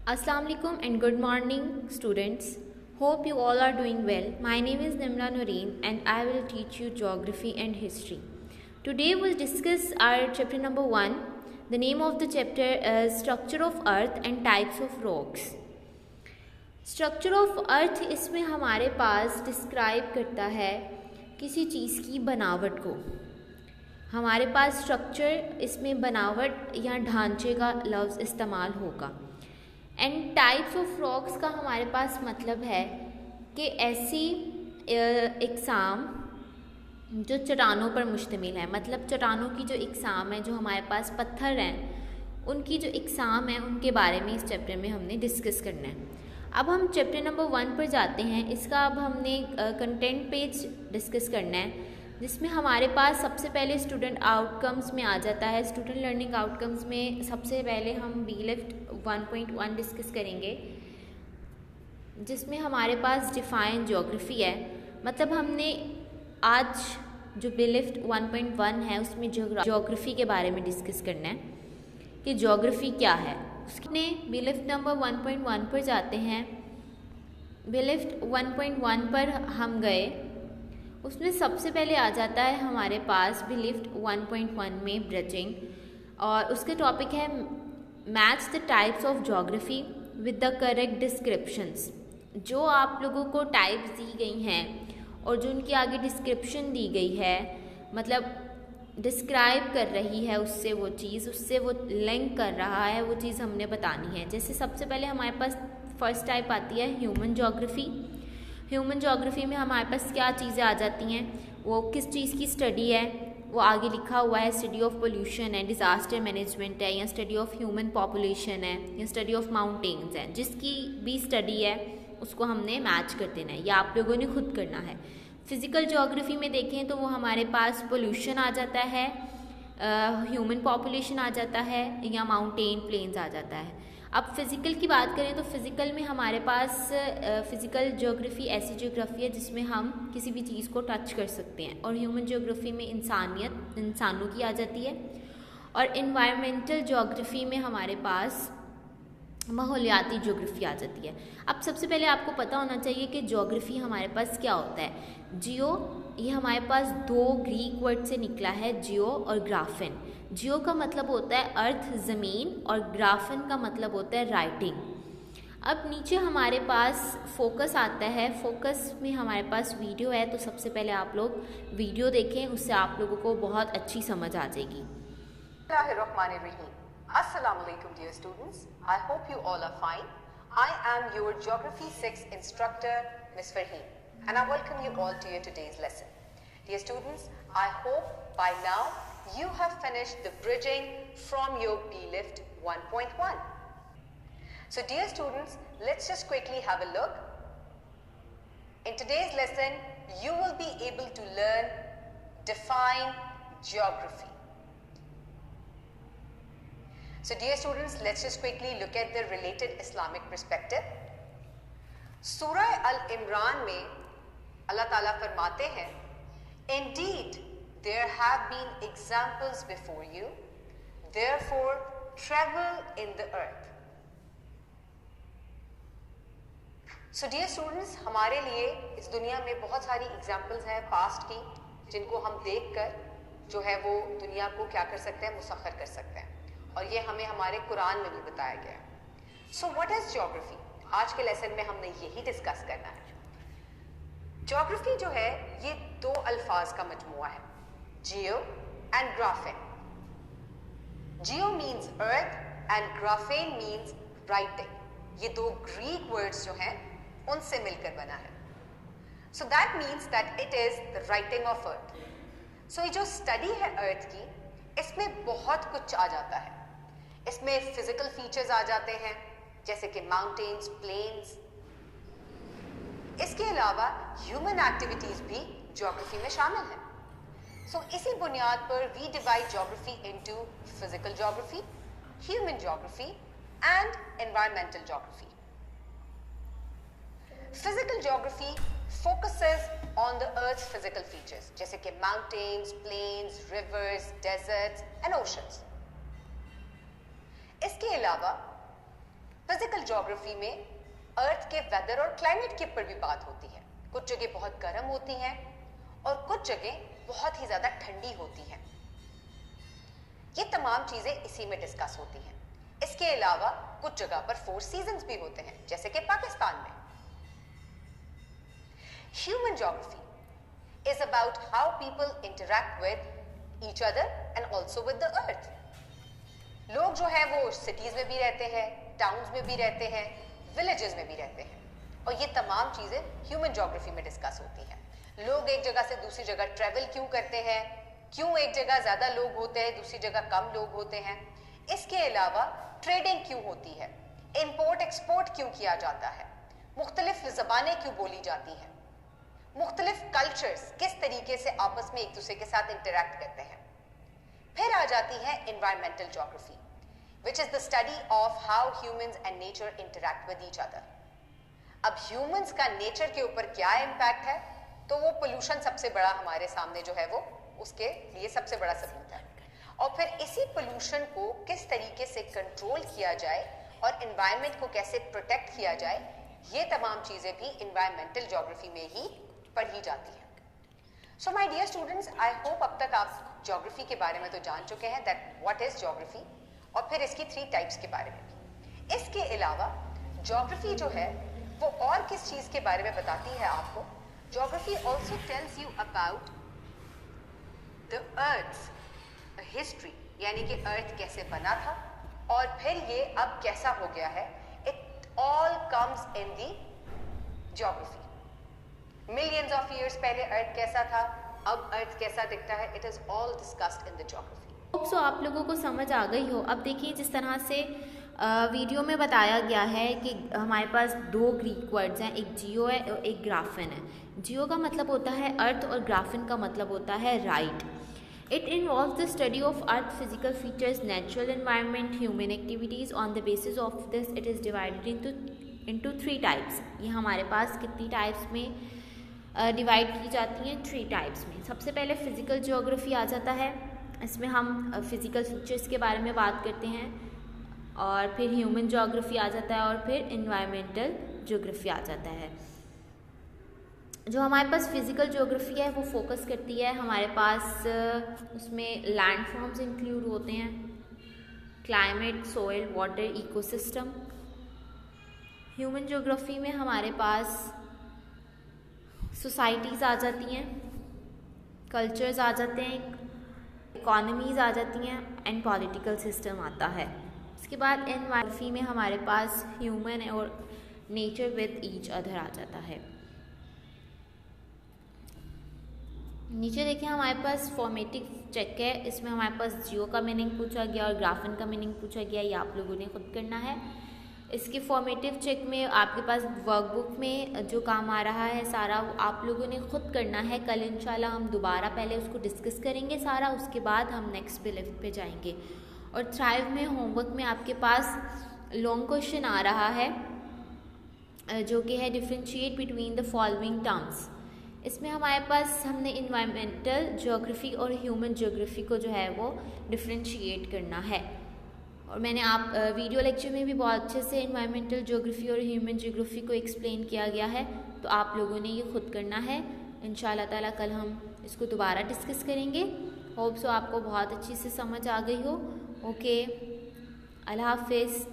Assalamu alaikum and good morning, students. Hope you all are doing well. My name is Nimra Noreen and I will teach you geography and history. Today we'll discuss our chapter number 1. The name of the chapter is Structure of Earth and Types of Rocks. Structure of earth इसमें हमारे पास describe करता है किसी चीज़ की बनावट को। हमारे पास structure इसमें बनावट या ढांचे का लफ्ज़ इस्तेमाल होगा। एंड टाइप्स ऑफ रॉक्स का हमारे पास मतलब है कि ऐसी इकसाम जो चट्टानों पर मुश्तमिल है, मतलब चट्टानों की जो इकसाम है, जो हमारे पास पत्थर हैं, उनकी जो इकसाम है उनके बारे में इस चैप्टर में हमने डिस्कस करना है। अब हम चैप्टर नंबर 1 पर जाते हैं। इसका अब हमने कंटेंट पेज डिस्कस करना है, जिसमें हमारे पास सबसे पहले स्टूडेंट आउटकम्स में आ जाता है। स्टूडेंट लर्निंग आउटकम्स में सबसे पहले हम बी लिफ्ट 1.1 डिस्कस करेंगे, जिसमें हमारे पास डिफाइन ज्योग्राफी है। मतलब हमने आज जो बी लिफ्ट 1.1 है उसमें ज्योग्राफी के बारे में डिस्कस करना है कि ज्योग्राफी क्या है। उसने बी लिफ्ट नंबर 1.1 पर जाते हैं। बी लिफ्ट 1.1 पर हम गए, उसमें सबसे पहले आ जाता है हमारे पास बी लिफ्ट 1.1 में ब्रिजिंग, और उसका टॉपिक है match the types of geography with the correct descriptions. जो आप लोगों को टाइप्स दी गई हैं और जो उनकी आगे डिस्क्रिप्शन दी गई है, मतलब डिस्क्राइब कर रही है उससे वो चीज़, उससे वो लिंक कर रहा है, वो चीज़ हमने बतानी है। जैसे सबसे पहले हमारे पास फर्स्ट टाइप आती है ह्यूमन ज्योग्राफी। ह्यूमन ज्योग्राफी में हमारे पास क्या चीज़ें आ जाती हैं, वो किस चीज़ की स्टडी है, वो आगे लिखा हुआ है स्टडी ऑफ पोल्यूशन है, डिज़ास्टर मैनेजमेंट है, या स्टडी ऑफ ह्यूमन पॉपुलेशन है, या स्टडी ऑफ माउंटेन्स है। जिसकी भी स्टडी है उसको हमने मैच कर देना है, या आप लोगों ने खुद करना है। फिज़िकल ज्योग्राफी में देखें तो वो हमारे पास पोल्यूशन आ जाता है, ह्यूमन पॉपुलेशन आ जाता है, या माउंटेन प्लेन्स आ जाता है। अब फिज़िकल की बात करें तो फिज़िकल में हमारे पास फ़िज़िकल ज्योग्राफी ऐसी ज्योग्राफी है जिसमें हम किसी भी चीज़ को टच कर सकते हैं, और ह्यूमन ज्योग्राफी में इंसानों की आ जाती है, और इन्वायरमेंटल ज्योग्राफी में हमारे पास माहौलियाती ज्योग्राफी आ जाती है। अब सबसे पहले आपको पता होना चाहिए कि ज्योग्राफी हमारे पास क्या होता है। जियो, ये हमारे पास दो ग्रीक वर्ड से निकला है, जियो और ग्राफिन। जियो का मतलब होता है अर्थ, ज़मीन, और ग्राफिन का मतलब होता है राइटिंग। अब नीचे हमारे पास फोकस आता है। फोकस में हमारे पास वीडियो है, तो सबसे पहले आप लोग वीडियो देखें, उससे आप लोगों को बहुत अच्छी समझ आ जाएगी। Assalamu alaikum dear students. I hope you all are fine. I am your Geography 6 instructor, Ms. Farheen, and I welcome you all to your today's lesson. Dear students, I hope by now you have finished the bridging from your B-Lift 1.1. So dear students, let's just quickly have a look. In today's lesson, you will be able to learn define geography. So dear students, let's just quickly look at the related Islamic perspective. Surah Al-Imran में Allah Ta'ala फरमाते हैं, Indeed, there have been examples before you, therefore travel in the earth. So dear students, हमारे लिए इस दुनिया में बहुत सारी examples हैं past की, जिनको हम देखकर जो है वो दुनिया को क्या कर सकते हैं, मुसख्खर कर सकते हैं, और ये हमें हमारे कुरान में भी बताया गया है। So what is geography? आज के लेसन में हमने यही डिस्कस करना है। ज्योग्राफी जो है ये दो अल्फाज का मजमुआ है, geo and graphein. Geo means earth and graphein means writing. ये दो ग्रीक वर्ड्स जो हैं उनसे मिलकर बना है। So that means that it is the writing of earth. So ये जो स्टडी है अर्थ की, इसमें बहुत कुछ आ जाता है। इसमें फिजिकल फीचर्स आ जाते हैं, जैसे कि माउंटेन्स, प्लेन्स। इसके अलावा ह्यूमन एक्टिविटीज भी ज्योग्राफी में शामिल हैं। सो इसी बुनियाद पर we divide geography into physical geography, human geography and environmental geography. Physical geography focuses on the Earth's physical features, जैसे कि mountains, plains, rivers, deserts and oceans. इसके अलावा फिजिकल ज्योग्राफी में अर्थ के वेदर और क्लाइमेट के ऊपर भी बात होती है। कुछ जगह बहुत गर्म होती हैं और कुछ जगह बहुत ही ज्यादा ठंडी होती हैं। ये तमाम चीजें इसी में डिस्कस होती हैं। इसके अलावा कुछ जगह पर 4 सीजन्स भी होते हैं, जैसे कि पाकिस्तान में। Human geography is about how people interact with each other and also with the earth. लोग जो है वो सिटीज में भी रहते हैं, टाउन्स में भी रहते हैं, विलेजेस में भी रहते हैं, और ये तमाम चीजें ह्यूमन ज्योग्राफी में डिस्कस होती हैं। लोग एक जगह से दूसरी जगह ट्रेवल क्यों करते हैं, क्यों एक जगह ज्यादा लोग होते हैं, दूसरी जगह कम लोग होते हैं। इसके अलावा ट्रेडिंग क्यों होती है, इंपोर्ट एक्सपोर्ट क्यों किया जाता है, मुख्तलिफ ज़बानें क्यों बोली जाती हैं, मुख्तलिफ कल्चर्स किस तरीके से आपस में एक दूसरे के साथ इंटरैक्ट करते हैं। फिर आ जाती है environmental geography, which is the study of how humans and nature interact with each other. अब ह्यूमंस का नेचर के ऊपर क्या इम्पैक्ट है, तो वो पोल्यूशन सबसे बड़ा हमारे सामने जो है वो उसके लिए सबसे बड़ा सबूत है। और फिर इसी पोल्यूशन को किस तरीके से कंट्रोल किया जाए और एनवायरनमेंट को कैसे प्रोटेक्ट किया जाए, ये तमाम चीजें भी एनवायरमेंटल ज्योग्राफी में ही पढ़ी जाती हैं। So my dear students, I hope अब तक आप ज्योग्राफी के बारे में तो जान चुके हैं दैट व्हाट इज ज्योग्राफी, और फिर इसकी 3 टाइप्स के बारे में भी। इसके अलावा ज्योग्राफी जो है वो और किस चीज के बारे में बताती है आपको। Geography also tells you about the earth history, यानी कि अर्थ कैसे बना था और फिर ये अब कैसा हो गया है। It all comes in the geography. Millions of years पहले अर्थ कैसा था, अब अर्थ कैसा दिखता है, it is all discussed in the geography. So आप लोगों को समझ आ गई हो। अब देखिए, जिस तरह से वीडियो में बताया गया है कि हमारे पास 2 ग्रीक वर्ड्स हैं, एक जियो है और एक ग्राफिन है। जियो का मतलब होता है अर्थ और ग्राफिन का मतलब होता है right. It involves the study of Earth physical features, natural environment, human activities. On the basis of this, it is divided into 3 types. ये हमारे पास कितनी टाइप्स में डिवाइड की जाती हैं? 3 टाइप्स में। सबसे पहले फिजिकल ज्योग्राफी आ जाता है। इसमें हम फिजिकल फीचर्स के बारे में बात करते हैं, और फिर ह्यूमन ज्योग्राफी आ जाता है, और फिर इन्वायरमेंटल ज्योग्राफी आ जाता है। जो हमारे पास फिज़िकल ज्योग्राफी है वो फोकस करती है, हमारे पास उसमें लैंड फॉर्म्स इंक्लूड होते हैं, climate, soil, water, ecosystem. Human geography में हमारे पास सोसाइटीज़ आ जाती हैं, कल्चर्स आ जाते हैं, इकोनॉमीज़ आ जाती हैं, एंड पॉलिटिकल सिस्टम आता है। इसके बाद एनवायरमेंट में हमारे पास ह्यूमन और नेचर विद ईच अदर आ जाता है। नीचे देखिए हमारे पास फॉर्मेटिव चेक है। इसमें हमारे पास जियो का मीनिंग पूछा गया और ग्राफिन का मीनिंग पूछा गया, ये आप लोगों ने खुद करना है। इसके फॉर्मेटिव चेक में आपके पास वर्कबुक में जो काम आ रहा है सारा वो आप लोगों ने खुद करना है। कल इंशाल्लाह हम दोबारा पहले उसको डिस्कस करेंगे सारा, उसके बाद हम नेक्स्ट बिलीफ पे जाएंगे। और थ्राइव में होमवर्क में आपके पास लॉन्ग क्वेश्चन आ रहा है जो कि है differentiate between the following terms. इसमें हमारे पास हमने इन्वायरमेंटल ज्योग्राफी और ह्यूमन ज्योग्राफी को जो है वो डिफ्रेंशिएट करना है। और मैंने आप वीडियो लेक्चर में भी बहुत अच्छे से इन्वायरमेंटल ज्योग्राफी और ह्यूमन ज्योग्राफी को एक्सप्लेन किया गया है, तो आप लोगों ने ये खुद करना है। इंशाल्लाह ताला कल हम इसको दोबारा डिस्कस करेंगे। होप सो आपको बहुत अच्छी से समझ आ गई हो। ओके, अल्लाह हाफिज़।